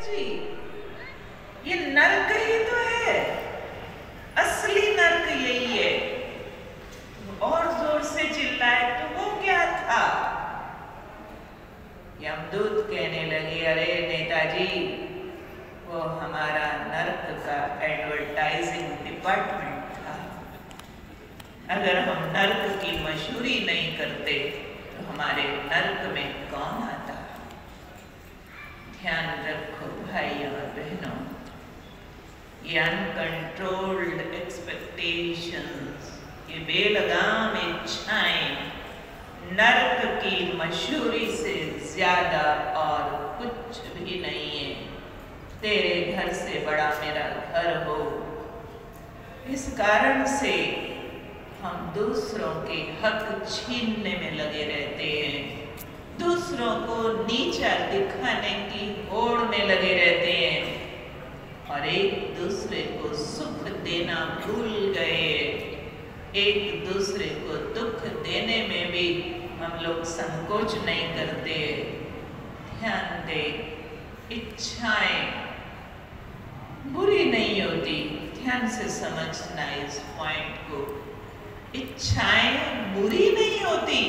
जी, ये नर्क ही तो है, असली नर्क यही है। और जोर से चिल्लाए तो वो क्या था? यमदूत कहने लगे, अरे नेताजी, वो हमारा नर्क का एडवर्टाइजिंग डिपार्टमेंट था। अगर हम नर्क की मशहूरी नहीं करते तो हमारे नर्क में कौन आता? ध्यान रखो भाई और बहनों, ये अनकंट्रोल्ड एक्सपेक्टेशंस, ये बेलगाम इच्छाएं नर्क की मशहूरी से ज्यादा और कुछ भी नहीं है। तेरे घर से बड़ा मेरा घर हो, इस कारण से हम दूसरों के हक छीनने में लगे रहते हैं, दूसरों को नीचा दिखाने की होड़ में लगे रहते हैं और एक दूसरे को सुख देना भूल गए। एक दूसरे को दुख देने में भी हम लोग संकोच नहीं करते। ध्यान दे, इच्छाएं बुरी नहीं होती। ध्यान से समझना इस पॉइंट को। इच्छाएं बुरी नहीं होती,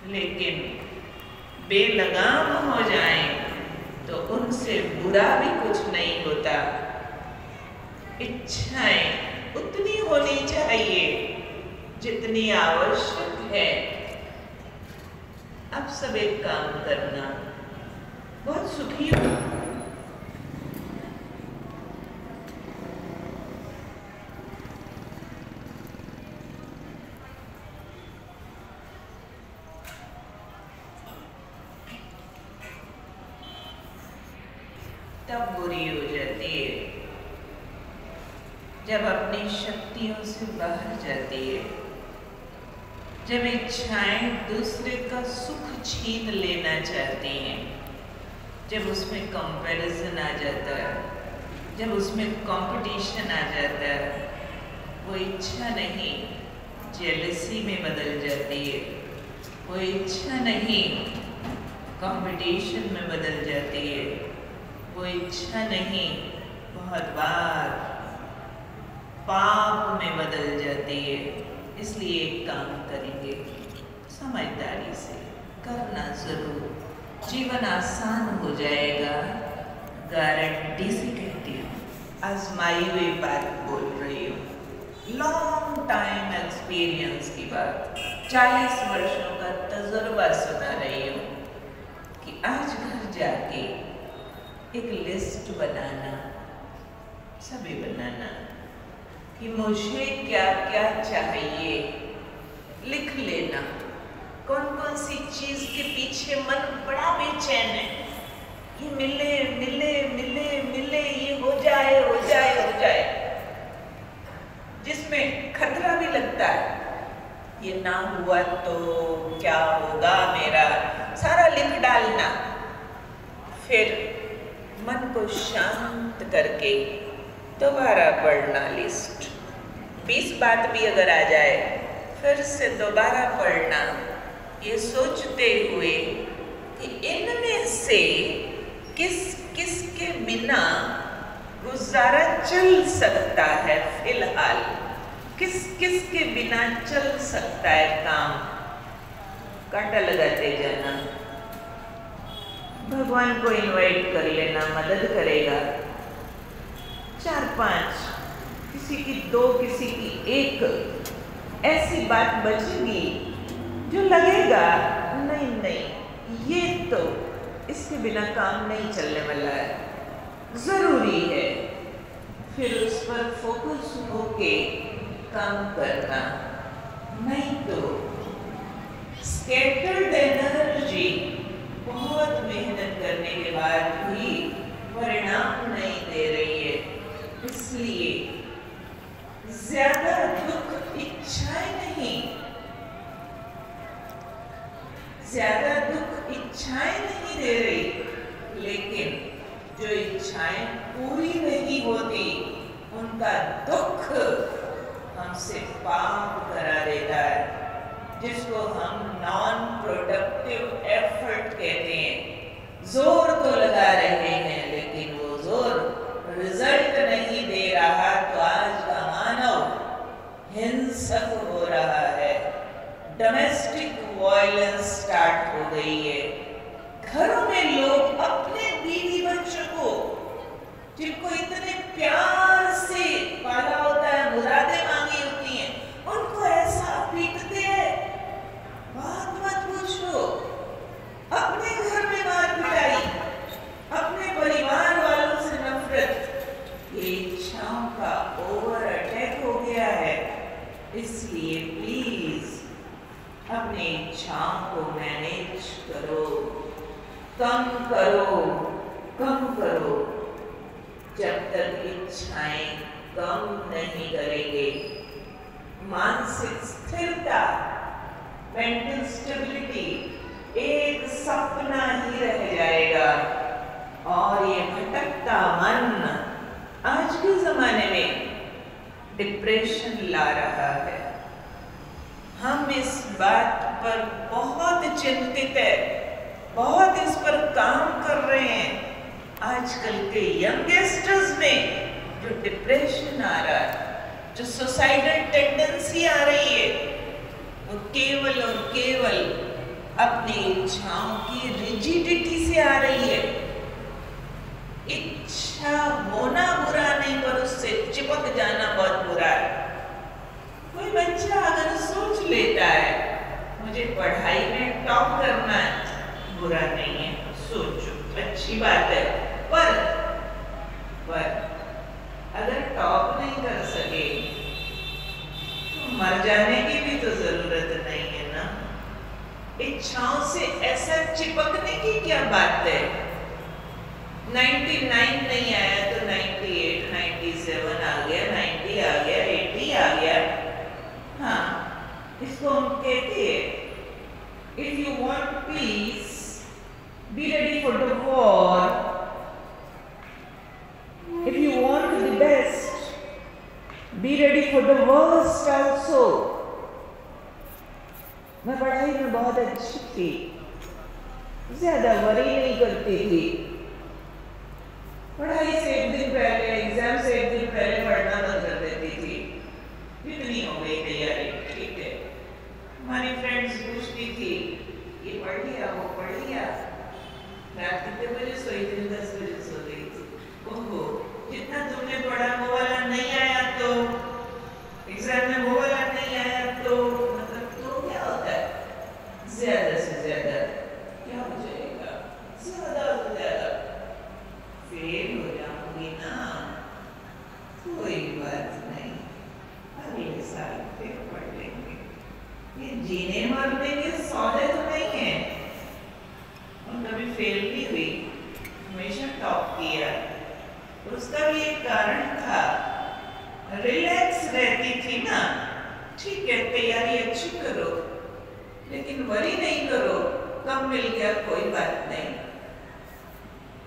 लेकिन बेलगाम हो जाएं तो उनसे बुरा भी कुछ नहीं होता। इच्छाएं उतनी होनी चाहिए जितनी आवश्यक है। अब सब एक काम करना, बहुत सुखी हो। तब बुरी हो जाती है जब अपनी शक्तियों से बाहर जाती है, जब इच्छाएं दूसरे का सुख छीन लेना चाहती हैं, जब उसमें कंपैरिजन आ जाता है, जब उसमें कंपटीशन आ जाता है। वो इच्छा नहीं जेलसी में बदल जाती है, वो इच्छा नहीं कंपटीशन में बदल जाती है, वो इच्छा नहीं बहुत बार पाप में बदल जाती है। इसलिए एक काम करेंगे, समझदारी से करना जरूर, जीवन आसान हो जाएगा, गारंटी से कहती हूँ। आजमाई हुई बात बोल रही हूँ, लॉन्ग टाइम एक्सपीरियंस की बात, 40 वर्षों का तजुर्बा सुना रही हूँ कि आज घर जाके एक लिस्ट बनाना, सभी बनाना कि मुझे क्या क्या चाहिए, लिख लेना। कौन कौन सी चीज के पीछे मन बड़ा बेचैन है, ये मिले मिले मिले मिले, ये हो जाए हो जाए हो जाए, जिसमें खतरा भी लगता है, ये ना हुआ तो क्या होगा मेरा, सारा लिख डालना। फिर मन को शांत करके दोबारा पढ़ना लिस्ट। 20 बात भी अगर आ जाए फिर से दोबारा पढ़ना, ये सोचते हुए कि इनमें से किस किस के बिना गुजारा चल सकता है, फिलहाल किस किस के बिना चल सकता है काम। कांटा लगाते जाना, भगवान को इनवाइट कर लेना, मदद करेगा। 4-5, किसी की 2, किसी की 1 ऐसी बात बचेगी जो लगेगा नहीं नहीं, ये तो इसके बिना काम नहीं चलने वाला है, जरूरी है। फिर उस पर फोकस होके काम करना, नहीं तो स्कैटर्ड एनर्जी बहुत मेहनत करने के बाद भी परिणाम नहीं दे रही है। इसलिए ज्यादा दुख इच्छाएं नहीं, ज्यादा दुख इच्छाएं नहीं दे रही, लेकिन जो इच्छाएं पूरी नहीं होती उनका दुख हमसे पाप करा देता है, जिसको हम नॉन प्रोडक्टिव एफर्ट कहते हैं। जोर तो लगा जिनको इतने प्यार से पाला होता है, मुरादें मांगी होती हैं, उनको ऐसा पीटते हैं, बात मत पूछो। अपने घर में मार पिटाई, अपने परिवार वालों से नफरत, ये इच्छाओं का ओवर अटैक हो गया है। इसलिए प्लीज अपनी इच्छाओं को मैनेज करो, कम करो, कम करो। जब तक इच्छाएं कम नहीं करेंगे, मानसिक स्थिरता, मेंटल स्टेबिलिटी एक सपना ही रह जाएगा। और ये भटकता मन आज के जमाने में डिप्रेशन ला रहा है। हम इस बात पर बहुत चिंतित है, बहुत इस पर काम कर रहे हैं। आजकल के यंगस्टर्स में जो डिप्रेशन आ रहा है, जो सुसाइडल टेंडेंसी आ रही है, वो केवल और केवल अपनी इच्छाओं की रिजिडिटी से आ रही है। इच्छा होना बुरा नहीं, पर उससे चिपक जाना बहुत बुरा है। कोई बच्चा अगर सोच लेता है मुझे पढ़ाई में टॉप करना है, बुरा नहीं है, सोचो, अच्छी बात है। पर अगर टॉप नहीं कर सके तो मर जाने की भी तो जरूरत नहीं है ना। इच्छाओं से ऐसा चिपकने की क्या बात है? 99 नहीं आया तो 98, 97 आ गया, 90 आ गया, 80 आ गया। हाँ, इसको हम कहते हैं if you want piece be ready for the war, if you want the best be ready for the worst also। मैं पढ़ाई में बहुत अच्छी थी, ज्यादा वरी नहीं करती थी। पढ़ाई से एक दिन पहले, एग्जाम से एक दिन पहले पढ़ना बंद कर देती थी। इतनी हो गई तैयारी, ठीक है। हमारी फ्रेंड्स पूछती थी ये पढ़ लिया, वो पढ़ लिया। रात कितने बजे सोई थी? 10 बजे सो गई थी। ओहो, जितना तुमने पढ़ा वो वाला नहीं आया तो एग्जाम में वो वाला नहीं आया तो मतलब तो क्या होता है? ज्यादा से ज्यादा क्या हो जाएगा? ज्यादा से ज्यादा फेल हो जाऊंगी ना, कोई बात नहीं, अगले साल फिर पढ़ लेंगे। ये जीने मरने के सौदे तो नहीं है। और कभी फेल नहीं हुई, हमेशा टॉप किया। उसका भी एक कारण था, रिलैक्स रहती थी ना। ठीक है, तैयारी अच्छी करो, लेकिन वरी नहीं करो, कम मिल गया कोई बात नहीं।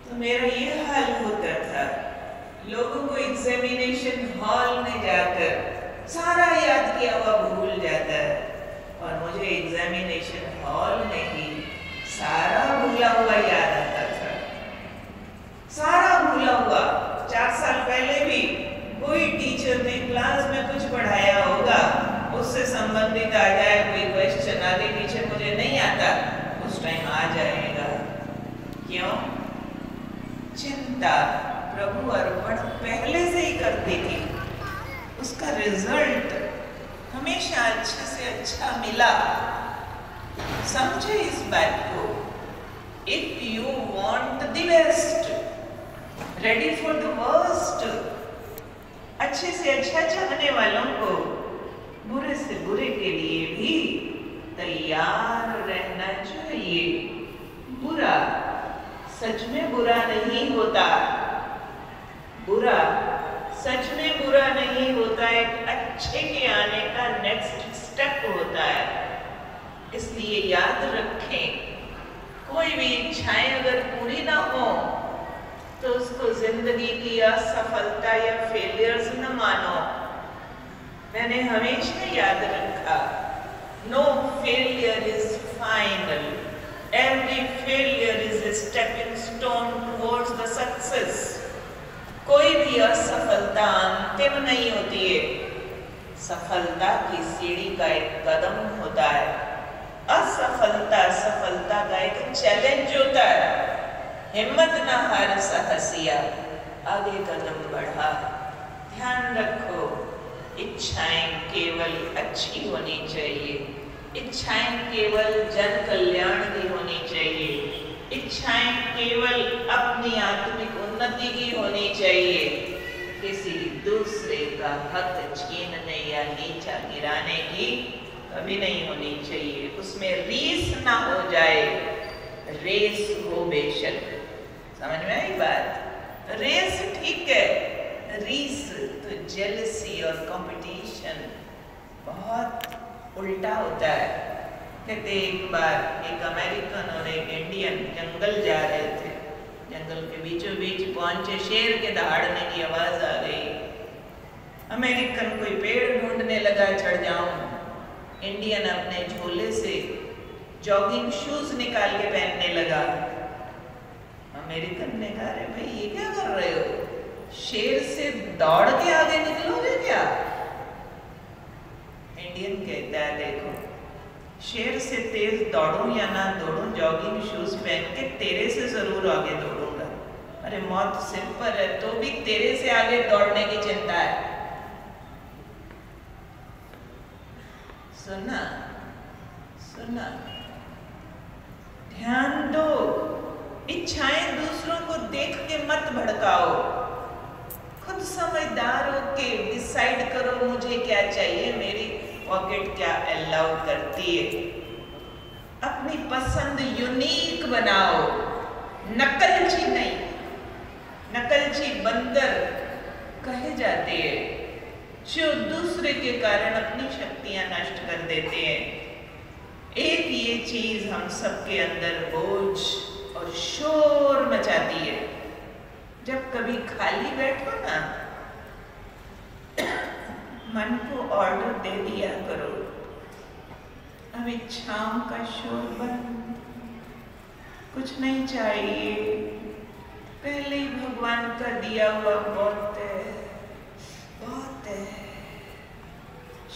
तो मेरा ये हाल होता था। लोगों को एग्जामिनेशन हॉल में जाकर सारा याद किया हुआ भूल जाता है, और मुझे एग्जामिनेशन हॉल में ही सारा भूला हुआ याद आता था। सारा भूला हुआ। 4 साल पहले भी कोई टीचर ने क्लास में कुछ पढ़ाया होगा, उससे संबंधित आ जाए कोई क्वेश्चन, आगे पीछे मुझे नहीं आता, उस टाइम आ जाएगा। क्यों? चिंता प्रभु अर्पण पहले से ही करती थी, उसका रिजल्ट हमेशा अच्छे से अच्छा मिला। समझे इस बात को। If you want the best, ready for the worst, अच्छे से अच्छा चाहने वालों को बुरे से बुरे के लिए भी तैयार रहना चाहिए। बुरा सच में बुरा नहीं होता, बुरा सच में बुरा नहीं होता, एक अच्छे के आने का नेक्स्ट स्टेप होता है। इसलिए याद रखें, कोई भी इच्छाएं अगर पूरी ना हो तो उसको जिंदगी की असफलता या फेलियर्स न मानो। मैंने हमेशा याद रखा, no failure is final, every failure is a stepping stone towards the success। कोई भी असफलता अंतिम नहीं होती है, सफलता की सीढ़ी का एक कदम होता है। असफलता सफलता का एक चैलेंज होता है। हिम्मत ना हार साहसिया, आगे कदम बढ़ा। ध्यान रखो, इच्छाएं केवल अच्छी होनी चाहिए, इच्छाएं केवल जन कल्याण की होनी चाहिए, इच्छाएं केवल अपनी आत्मिक उन्नति की होनी चाहिए। किसी दूसरे का हक छीनने या नीचा गिराने की कभी नहीं होनी चाहिए। उसमें रीस ना हो जाए, रेस हो बेशक। समझ में आई बात? रेस ठीक है, रीस तो जेलसी और कंपटीशन बहुत उल्टा होता है। कहते एक बार एक अमेरिकन और एक इंडियन जंगल जा रहे थे, जंगल के बीचों बीच पहुंचे, शेर के दहाड़ने की आवाज आ गई। अमेरिकन कोई पेड़ ढूंढने लगा, चढ़ जाऊं। इंडियन अपने झोले से जॉगिंग शूज निकाल के पहनने लगा। अमेरिकन ने कहा, अरे भाई ये क्या कर रहे हो, शेर से दौड़ के आगे निकलोगे क्या? इंडियन कहता है, देखो शेर से तेज दौड़ूं या ना दौड़ूं, जॉगिंग शूज पहन के तेरे से जरूर आगे दौड़ूंगा। अरे मौत सिर पर है तो भी तेरे से आगे दौड़ने की चिंता है। सुना सुना, ध्यान दो, इच्छाएं दूसरों को देख के मत भड़काओ। खुद समझदार हो के डिसाइड करो मुझे क्या चाहिए, मेरी पॉकेट क्या अलाउ करती है। अपनी पसंद यूनिक बनाओ, नकलची नहीं। नकलची बंदर कहे जाते हैं जो दूसरे के कारण अपनी शक्तियां नष्ट कर देते हैं। एक ये चीज हम सबके अंदर बोझ और शोर मचाती है। जब कभी खाली बैठो ना, मन को ऑर्डर दे दिया करो, अब इच्छाओं का शोर बंद, कुछ नहीं चाहिए, पहले ही भगवान का दिया हुआ बहुत है, बहुत है।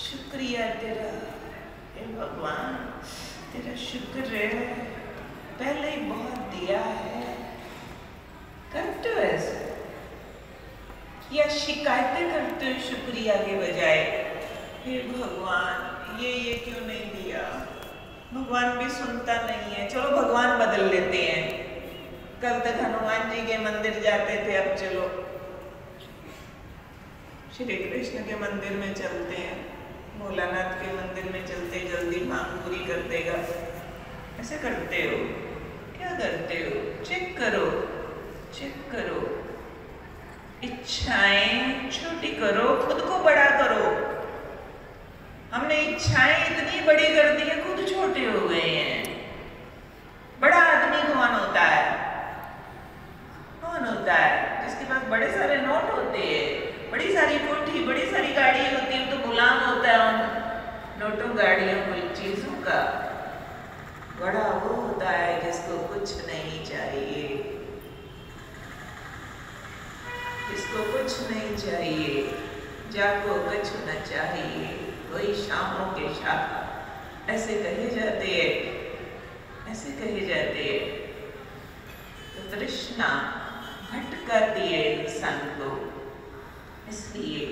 शुक्रिया तेरा, हे भगवान तेरा शुक्र है, पहले ही बहुत दिया है। करते हो ऐसे या शिकायतें करते हो शुक्रिया के बजाय, हे भगवान ये क्यों नहीं दिया? भगवान भी सुनता नहीं है, चलो भगवान बदल लेते हैं। कल तक हनुमान जी के मंदिर जाते थे, अब चलो श्री कृष्ण के मंदिर में चलते हैं, भोलानाथ के मंदिर में चलते, जल्दी मांग पूरी कर देगा। ऐसे करते हो, क्या करते हो? चेक करो, चेक करो। इच्छाएं छोटी करो, खुद को बड़ा करो। हमने इच्छाएं इतनी बड़ी कर दी है, खुद छोटे हो गए हैं। बड़ा आदमी कौन होता है? कौन होता है? जिसके पास बड़े सारे नोट होते हैं, बड़ी सारी कोठी, बड़ी सारी गाड़ी होती है, तो गुलाम होता है उन नोटों, गाड़ियों, कोई चीजों का। बड़ा वो होता है जिसको कुछ नहीं चाहिए, जिसको कुछ नहीं चाहिए, जाको कुछ न चाहिए, वही शामों के शाह। ऐसे कहे जाते हैं, ऐसे कहे जाते हैं। तो तृष्णा भटकाती है इंसान को। इसलिए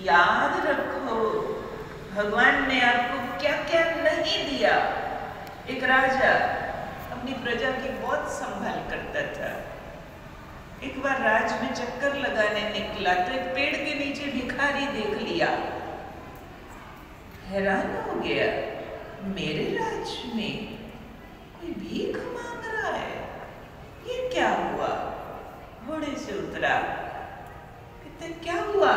याद रखो भगवान ने आपको क्या क्या नहीं दिया। एक राजा अपनी प्रजा की बहुत संभाल करता था। एक बार राज में चक्कर लगाने निकला तो एक पेड़ के नीचे भिखारी देख लिया। हैरान हो गया, मेरे राज में कोई भीख मांग रहा है, ये क्या हुआ? घोड़े से उतरा, कहते क्या हुआ?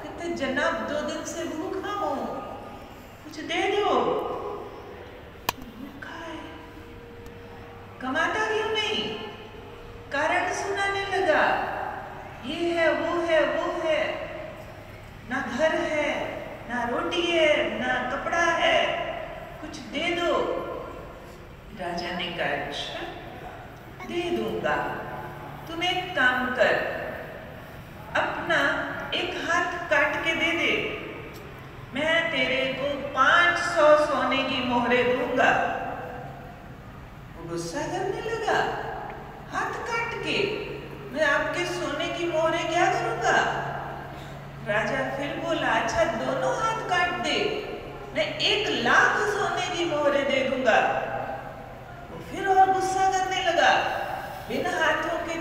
कहते जनाब 2 दिन से भूखा हूं, कुछ दे दो। भूखा है, कमाता क्यों नहीं? कारण सुनाने लगा, ये है वो है वो है, ना घर है, ना रोटी है, ना कपड़ा है, कुछ दे दो। राजा ने कहा, अच्छा दे दूंगा, तुम एक काम कर, अपना एक हाथ काट के दे दे, मैं तेरे को 500 सोने की मोहरे दूंगा। वो गुस्सा करने लगा, हाथ काट के मैं आपके सोने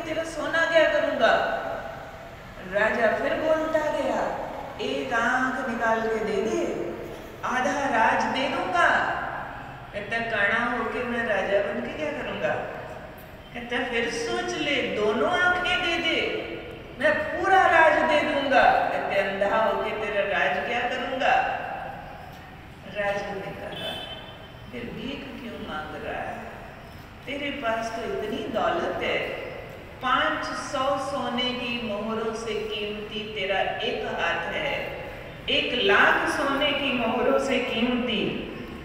तेरा सोना क्या करूंगा। राजा फिर बोलता गया, एक आंख निकाल के दे दे, आधा राज दे दूंगा। कहता काना होके मैं राजा बन के क्या करूंगा। कहता फिर सोच ले, दोनों आंखें दे दे, मैं पूरा राज दे दूंगा। कहते अंधा होके तेरा राज क्या करूंगा। राजा ने कहा फिर भीख क्यों मांग रहा है, तेरे पास तो इतनी दौलत है, 500 सोने की मोहरों से कीमती तेरा एक हाथ है, 1 लाख सोने की मोहरों से कीमती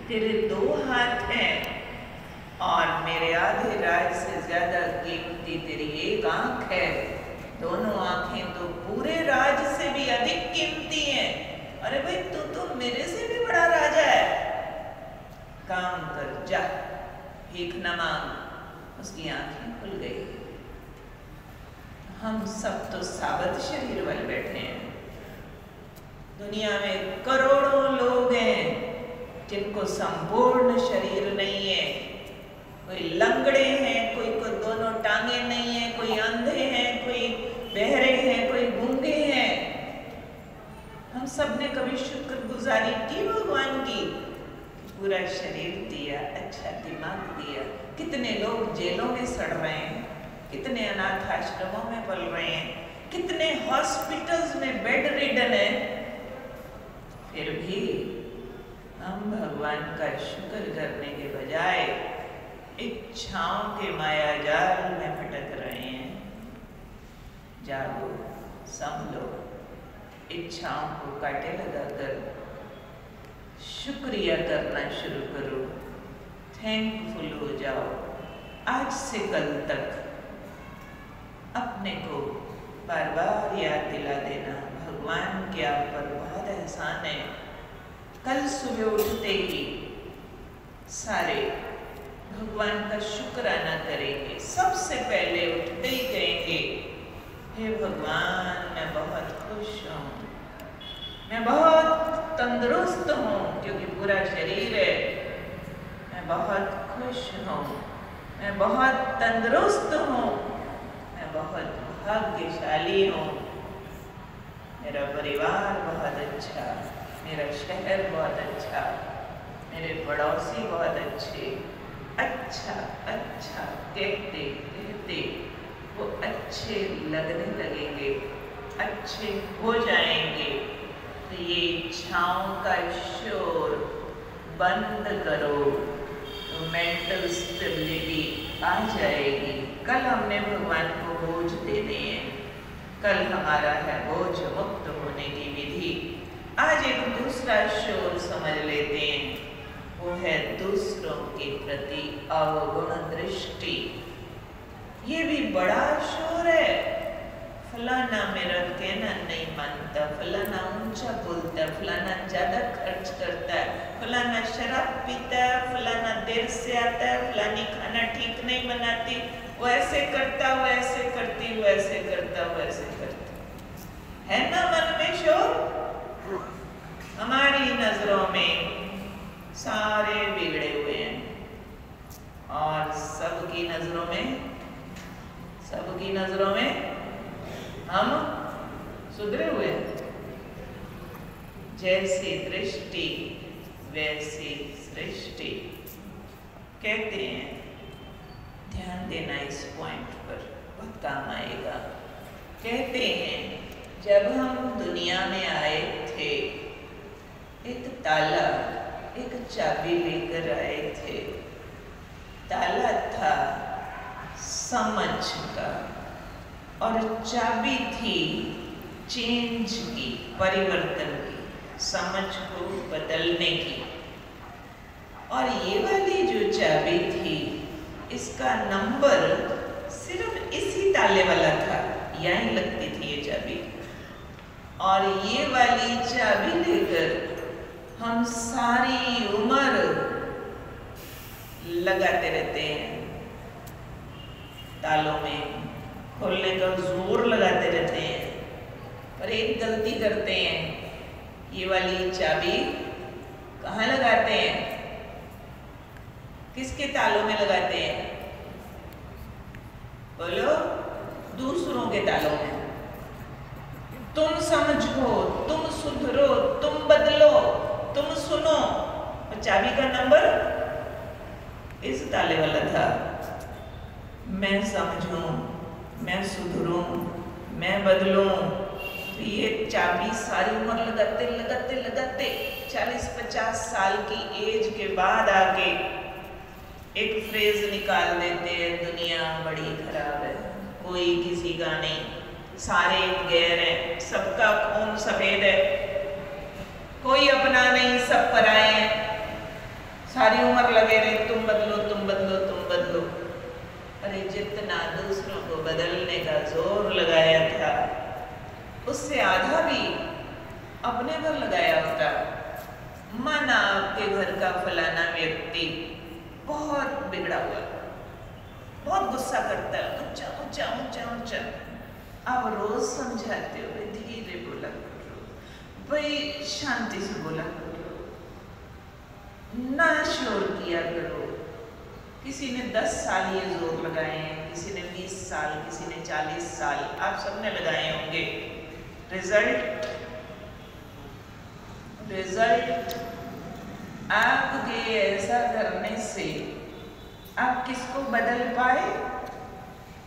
तेरे 2 हाथ हैं, और मेरे आधे राज से ज्यादा कीमती तेरी 1 आंख है। दोनों आंखें तो पूरे राज से भी अधिक कीमती हैं। अरे भाई तू तो मेरे से भी बड़ा राजा है, काम कर जा, भीख न मांग। उसकी आंखें खुल गई। हम सब तो साबत शरीर वाले बैठे हैं। दुनिया में करोड़ों लोग हैं जिनको संपूर्ण शरीर नहीं है। कोई लंगड़े हैं, कोई को दोनों टांगे नहीं है, कोई अंधे हैं, कोई बहरे हैं, कोई गूंगे हैं। हम सब ने कभी शुक्रगुजारी की भगवान की, पूरा शरीर दिया, अच्छा दिमाग दिया। कितने लोग जेलों में सड़ रहे हैं, कितने अनाथ आश्रमों में पल रहे हैं, कितने हॉस्पिटल्स में बेड रिडन है, फिर भी हम भगवान का शुक्र करने के बजाय इच्छाओं के माया जाल में भटक रहे हैं। जागो, संभलो, इच्छाओं को काटे लगाकर शुक्रिया करना शुरू करो, थैंकफुल हो जाओ। आज से कल तक अपने को बार बार याद दिला देना, भगवान के आप पर बहुत एहसान है। कल सुबह उठते ही सारे भगवान का शुक्राना करेंगे। सबसे पहले उठते ही कहेंगे, हे भगवान मैं बहुत खुश हूँ, मैं बहुत तंदुरुस्त हूँ क्योंकि पूरा शरीर है, मैं बहुत खुश हूँ, मैं बहुत तंदुरुस्त हूँ, मैं बहुत भाग्यशाली हूँ, मेरा परिवार बहुत अच्छा, मेरा शहर बहुत अच्छा, मेरे पड़ोसी बहुत अच्छे। अच्छा अच्छा कहते कहते वो अच्छे लगने लगेंगे, अच्छे हो जाएंगे। तो ये इच्छाओं का शोर बंद करो तो मेंटल स्टेबिलिटी आ जाएगी। कल हमने भगवान को बोझ देने हैं, कल हमारा है बोझ मुक्त होने की विधि। आज एक दूसरा शोर समझ लेते हैं, वो है दूसरों के प्रति अवगुण दृष्टि। ये भी बड़ा शोर है। फलाना मेरा कहना नहीं मानता, फलाना ऊंचा बोलता है, फलाना ज्यादा खर्च करता है, फलाना शराब पीता है, फलाना देर से आता है, फलानी खाना ठीक नहीं बनाती, वो ऐसे करता, वो ऐसे करती, वो ऐसे करता, वो ऐसे करती। है ना मन में शोर? हमारी नजरों में सारे बिगड़े हुए हैं और सबकी नजरों में हम सुधरे हुए हैं। जैसी दृष्टि वैसी सृष्टि कहते हैं। ध्यान देना इस पॉइंट पर, बहुत काम आएगा। कहते हैं जब हम दुनिया में आए थे, एक ताला एक चाबी लेकर आए थे। ताला था समझ का और चाबी थी चेंज की, परिवर्तन की, समझ को बदलने की। और ये वाली जो चाबी थी, इसका नंबर सिर्फ इसी ताले वाला था, यहीं लगती थी ये चाबी। और ये वाली चाबी लेकर हम सारी उम्र लगाते रहते हैं, तालों में खोलने का जोर लगाते रहते हैं। पर एक गलती करते हैं, ये वाली चाबी कहाँ लगाते हैं? किसके तालों में लगाते हैं? बोलो। दूसरों के तालों में। तुम समझो, तुम सुधरो, तुम बदलो, तुम सुनो। और चाबी का नंबर इस ताले वाला था। मैं समझूं, मैं सुधरूं, मैं बदलूं। तो ये चाबी सारी उम्र लगाते लगाते लगाते 40-50 साल की एज के बाद आके एक फ्रेज निकाल देते हैं, दुनिया बड़ी खराब है, कोई किसी का नहीं, सारे गैर हैं, सबका खून सफेद है, कोई अपना नहीं, सब पराए हैं, सारी उम्र लगे रहे तुम बदलो, तुम बदलो, तुम बदलो। अरे जितना दूसरों को बदलने का जोर लगाया था, उससे आधा भी अपने पर लगाया होता। माना आपके घर का फलाना व्यक्ति बहुत बिगड़ा हुआ, बहुत गुस्सा करता है, ऊंचा ऊंचा ऊंचा ऊंचा, आप रोज समझाते हो, धीरे बोला करो भाई, शांति से बोला करो, ना शोर किया करो। किसी ने 10 साल ये जोर लगाए हैं, किसी ने 20 साल, किसी ने 40 साल, आप सबने लगाए होंगे। रिजल्ट आपके ऐसा करने से आप किसको बदल पाए?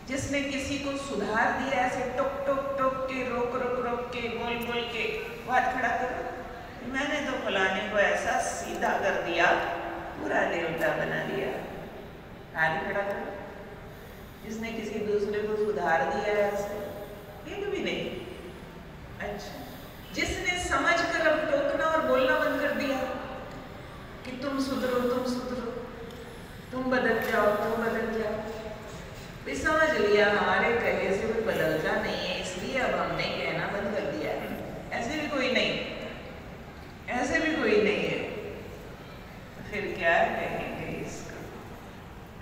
जिसने किसी को सुधार दिया, ऐसे टोक टोक टोक के, रोक रोक रोक के, बोल बोल के, हाथ खड़ा करो, मैंने तो फलाने को ऐसा सीधा कर दिया, पूरा देवता बना दिया। हाथ खड़ा करो। जिसने किसी दूसरे को सुधार दिया ऐसे, एक भी नहीं। अच्छा, जिसने समझ कर अब टोकना और बोलना बंद कर दिया कि तुम सुधरो, तुम सुधरो, तुम बदल जाओ, तुम बदल जाओ, भी समझ लिया हमारे कहे से कोई बदलता नहीं है, इसलिए अब हमने कहना बंद कर दिया है। ऐसे भी कोई नहीं, ऐसे भी कोई नहीं है। फिर क्या कहेंगे इसको,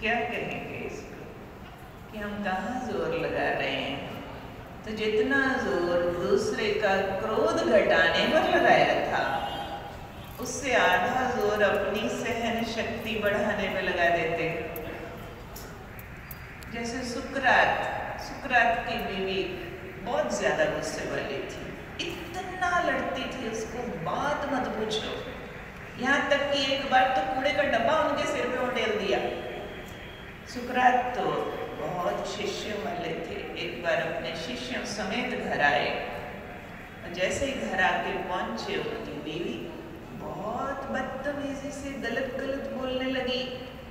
क्या कहेंगे इसको कि हम कहाँ जोर लगा रहे हैं? तो जितना जोर दूसरे का क्रोध घटाने पर लगाया था, उससे आधा जोर अपनी सहन शक्ति बढ़ाने में लगा देते। जैसे सुकरात की बीवी बहुत ज्यादा गुस्से वाली थी, इतना लड़ती थी, उसको बात मत पूछो। यहाँ तक कि एक बार तो कूड़े का डब्बा उनके सिर पे उड़ेल दिया। सुकरात तो बहुत शिष्यों वाले थे, एक बार अपने शिष्यों समेत घर आए, और जैसे ही घर आके पहुंचे, उनकी बीवी बहुत बदतमीजी से गलत गलत बोलने लगी,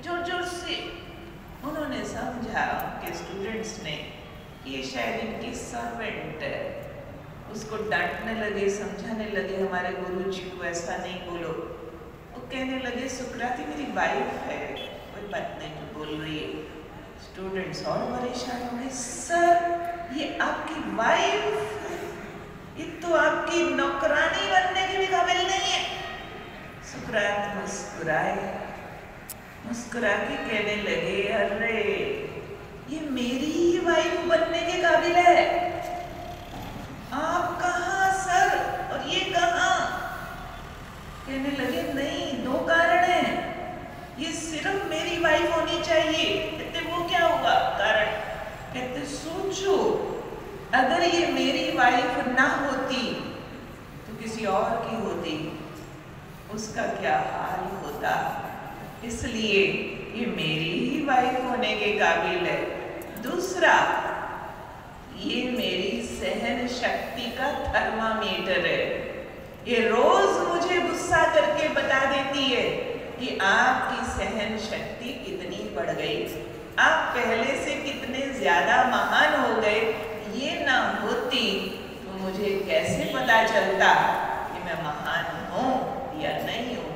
जोर जोर से। उन्होंने समझा, उनके स्टूडेंट्स ने, कि ये शायद इनकी सर्वेंट है। उसको डांटने लगे, समझाने लगे, हमारे गुरुजी को ऐसा नहीं बोलो। वो कहने लगे, सुकराती मेरी वाइफ है, कोई बात नहीं जो बोल रही है। स्टूडेंट्स और परेशान हो गए, सर ये आपकी वाइफ है, ये तो आपकी नौकरानी बनने के भी काबिल नहीं है। सुकरात मुस्कुराए, मुस्कुरा के कहने लगे, अरे ये मेरी ही वाइफ बनने के काबिल है, आप कहाँ सर, और ये कहाँ? कहने लगे, नहीं, 2 कारण हैं, ये सिर्फ मेरी वाइफ होनी चाहिए। कहते वो क्या होगा कारण? कहते सोचो, अगर ये मेरी वाइफ ना होती तो किसी और की होती, उसका क्या हाल होता। इसलिए ये मेरी ही वाइफ होने के काबिल है। दूसरा, ये मेरी सहन शक्ति का थर्मामीटर है, ये रोज मुझे गुस्सा करके बता देती है कि आपकी सहन शक्ति कितनी बढ़ गई, आप पहले से कितने ज्यादा महान हो गए। ये ना होती तो मुझे कैसे पता चलता कि मैं महान हूँ या नहीं हूँ।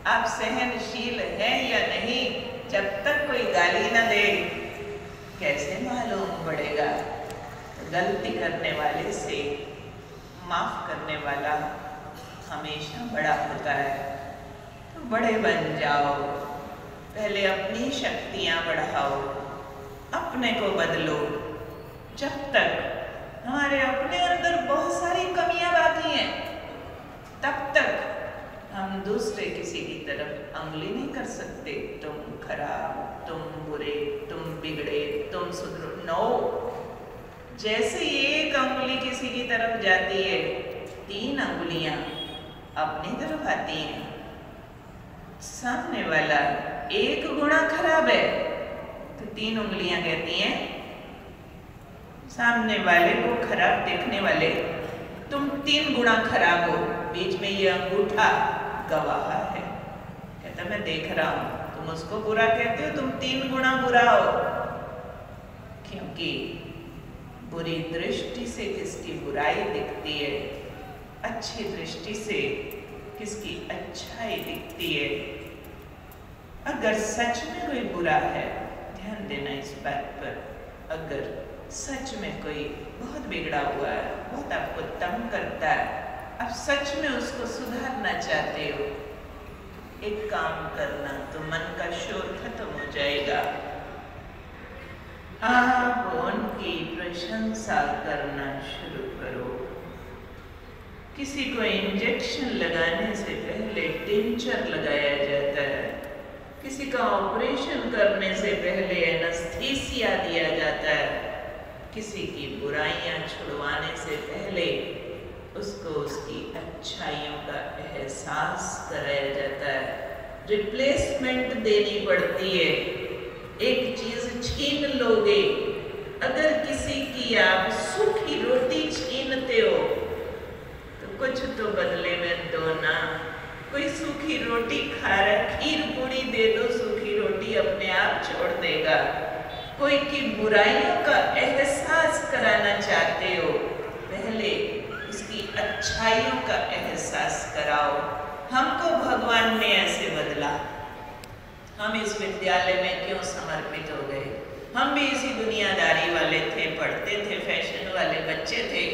आप सहनशील हैं या नहीं, जब तक कोई गाली न दे कैसे मालूम पड़ेगा। गलती करने वाले से माफ करने वाला हमेशा बड़ा होता है। तो बड़े बन जाओ, पहले अपनी शक्तियाँ बढ़ाओ, अपने को बदलो। जब तक हमारे अपने अंदर बहुत सारी कमियां बाकी हैं, तब तक हम दूसरे किसी की तरफ उंगली नहीं कर सकते। तुम खराब, तुम बुरे, तुम बिगड़े, तुम सुधरो। नो, जैसे एक अंगुली किसी की तरफ जाती है, 3 अंगुलियां अपनी तरफ आती हैं। सामने वाला 1 गुना खराब है तो 3 उंगलियां कहती हैं सामने वाले को, खराब देखने वाले, तुम 3 गुना खराब हो। बीच में ये अंगूठा गवाह है, कहता मैं देख रहा हूं तुम उसको बुरा कहते हो, तुम 3 गुना बुरा हो। क्योंकि बुरी दृष्टि से किसकी बुराई दिखती है, अच्छी दृष्टि से किसकी अच्छाई दिखती है। अगर सच में कोई बुरा है, ध्यान देना इस बात पर, अगर सच में कोई बहुत बिगड़ा हुआ है, बहुत आपको तंग करता है, आप सच में उसको सुधारना चाहते हो, एक काम करना, तो मन का शोर खत्म हो जाएगा। आप उनकी प्रशंसा करना शुरू करो। किसी को इंजेक्शन लगाने से पहले टिंचर लगाया जाता है, किसी का ऑपरेशन करने से पहले एनेस्थीसिया दिया जाता है, किसी की बुराइयां छुड़वाने से पहले उसको उसकी अच्छाइयों का एहसास कराया जाता है, रिप्लेसमेंट देनी पड़ती है। एक चीज छीन लोगे, अगर किसी की आप सूखी रोटी छीनते हो तो कुछ तो बदले में दो ना। कोई सूखी रोटी खा रहा है, खीर पूड़ी दे दो, सूखी रोटी अपने आप छोड़ देगा। कोई की बुराइयों का एहसास कराना चाहते हो, पहले उसकी अच्छाइयों का एहसास कराओ। हमको भगवान ने ऐसे बदला, हम इस विद्यालय में क्यों समर्पित हो गए? हम भी इसी दुनियादारी वाले थे, पढ़ते थे, फैशन वाले बच्चे थे।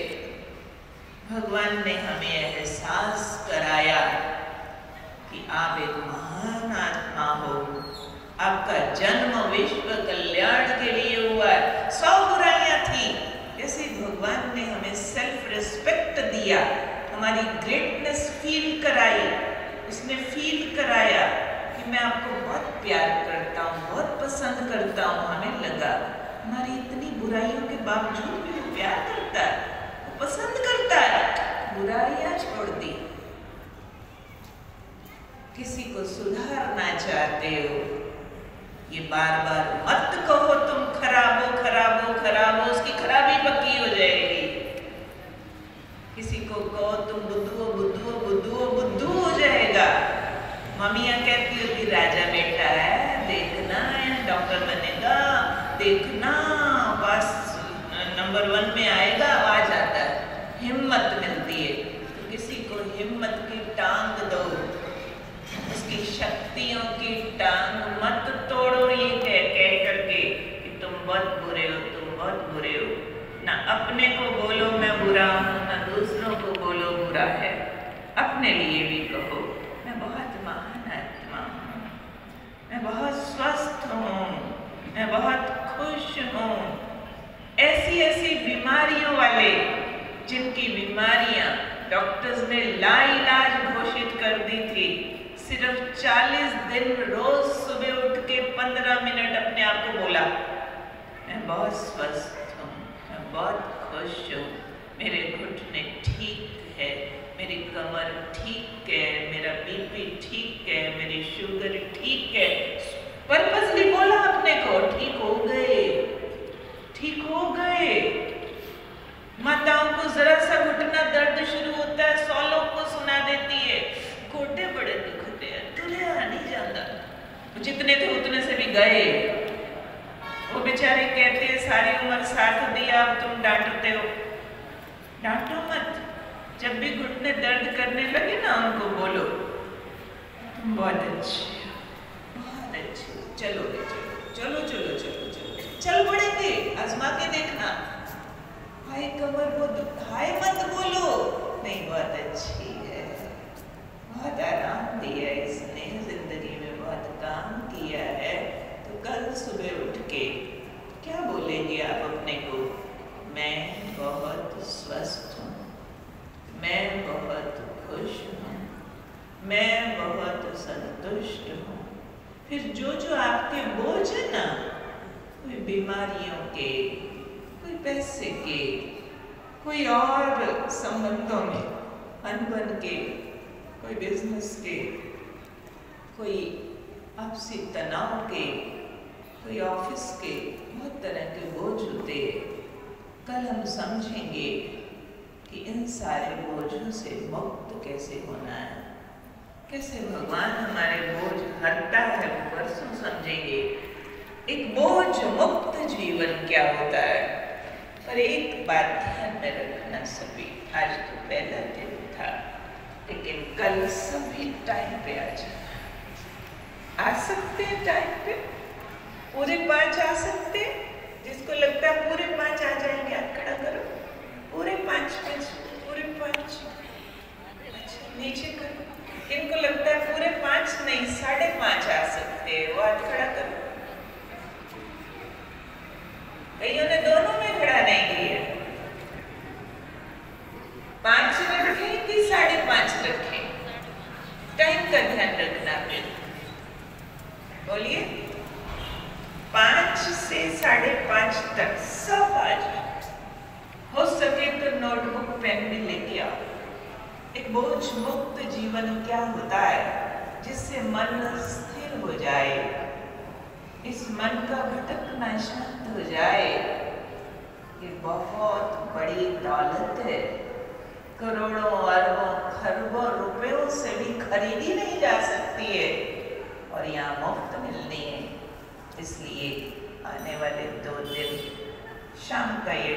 भगवान ने हमें एहसास कराया कि आप एक महान आत्मा हो, आपका जन्म विश्व कल्याण के लिए हुआ है। 100 बुराइयां थी, जैसे भगवान ने हमें सेल्फ रिस्पेक्ट दिया, हमारी ग्रेटनेस फील कराई, उसने फील कराया कि मैं आपको बहुत प्यार करता हूँ, बहुत पसंद करता हूँ। हमें लगा हमारी इतनी बुराइयों के बावजूद भी वो प्यार करता है, वो पसंद करता है। बुराइयां छोड़ दी। किसी को सुधारना चाहते हो, ये बार बार मत कहो तुम खराब हो, खराब हो, खराब हो, उसकी खराबी पक्की हो जाएगी। किसी को कहो तुम बुद्धू हो, बुद्धू हो, बुद्धू हो, बुद्धू हो जाएगा। मम्मियाँ कहती होती राजा बेटा है, देखना डॉक्टर बनेगा, देखना पास नंबर 1 में आएगा, आवाज आता है, हिम्मत मिलती है। तो किसी को हिम्मत की टांग दो, उसकी शक्तियों की टांग मत तोड़ो ये कह करके कि तुम बहुत बुरे हो, तुम बहुत बुरे हो। ना अपने को बोलो मैं बुरा हूँ, ना दूसरों को बोलो बुरा है। अपने लिए भी कहो मैं बहुत महान आत्मा हूँ, मैं बहुत स्वस्थ हूँ, मैं बहुत खुश हूँ। ऐसी ऐसी बीमारियों वाले, जिनकी बीमारियां डॉक्टर्स ने लाइलाज घोषित कर दी थी, सिर्फ 40 दिन रोज सुबह उठ के 15 मिनट अपने आप को बोला मैं बहुत स्वस्थ हूँ, मैं बहुत खुश हूँ, मेरे घुटने ठीक है, मेरी कमर ठीक है, मेरा बीपी ठीक है, मेरी शुगर ठीक है। पर्पसली बोला अपने को, ठीक हो गए, ठीक हो गए। माताओं को जरा सा घुटना दर्द शुरू होता है, 100 लोग को सुना देती है गोटे बड़े दुखते हैं, तुझे नहीं जाता। जितने थे उतने से भी गए। वो बेचारे कहते हैं सारी उम्र साथ दिया, अब तुम डांटते हो। डांटो मत, जब भी घुटने दर्द करने लगे ना उनको बोलो तुम बहुत अच्छे हो, बहुत अच्छे हो, चलोगे, चलो चलो चलो चलो चल पड़ेंगे, आजमा के देखना। हाय कमर वो हाय मत बोलो, नहीं बहुत अच्छी है, बहुत आराम दिया इसने, जिंदगी में बहुत काम किया है। तो कल सुबह उठ के क्या बोलेंगे आप अपने को? मैं बहुत स्वस्थ हूँ, मैं बहुत खुश हूँ, मैं बहुत संतुष्ट हूँ। फिर जो जो आपके बोझ है ना, कोई बीमारियों के, कोई पैसे के, कोई और संबंधों में अनबन के, कोई बिजनेस के, कोई आपसी तनाव के, कोई ऑफिस के, बहुत तरह के बोझ होते हैं। कल हम समझेंगे कि इन सारे बोझों से मुक्त कैसे होना है, कैसे भगवान हमारे बोझ हरता है, वो परसों समझेंगे। एक बोझ मुक्त जीवन क्या होता है। पर एक बात ध्यान में रखना सभी, आज तो पहला दिन था, लेकिन कल सभी टाइम पे आ जाना। आ सकते हैं टाइम पे? पूरे 5 आ सकते हैं? जिसको लगता है पूरे 5 आ जाएंगे, हाथ खड़ा करो। पूरे 5 पूरे 5। अच्छा, नीचे करो। किनको लगता है पूरे 5 नहीं 5.5 आ सकते हैं, वो हाथ खड़ा करो। कईयों ने दोनों में खड़ा नहीं किया। 5 रखे कि 5.5 रखे? टाइम का ध्यान रखना। फिर बोलिए, 5 से 5.5 तक सब आ जाए। हो सके तो नोटबुक पेन भी लेके आओ। एक बोझ मुक्त जीवन क्या होता है, जिससे मन स्थिर हो जाए, इस मन का भटकना शांत हो जाए। ये बहुत बड़ी दौलत है, करोड़ों अरबों खरबों रुपयों से भी खरीदी नहीं जा सकती है, और यहाँ मुफ्त मिलनी है। इसलिए आने वाले 2 दिन शाम का ये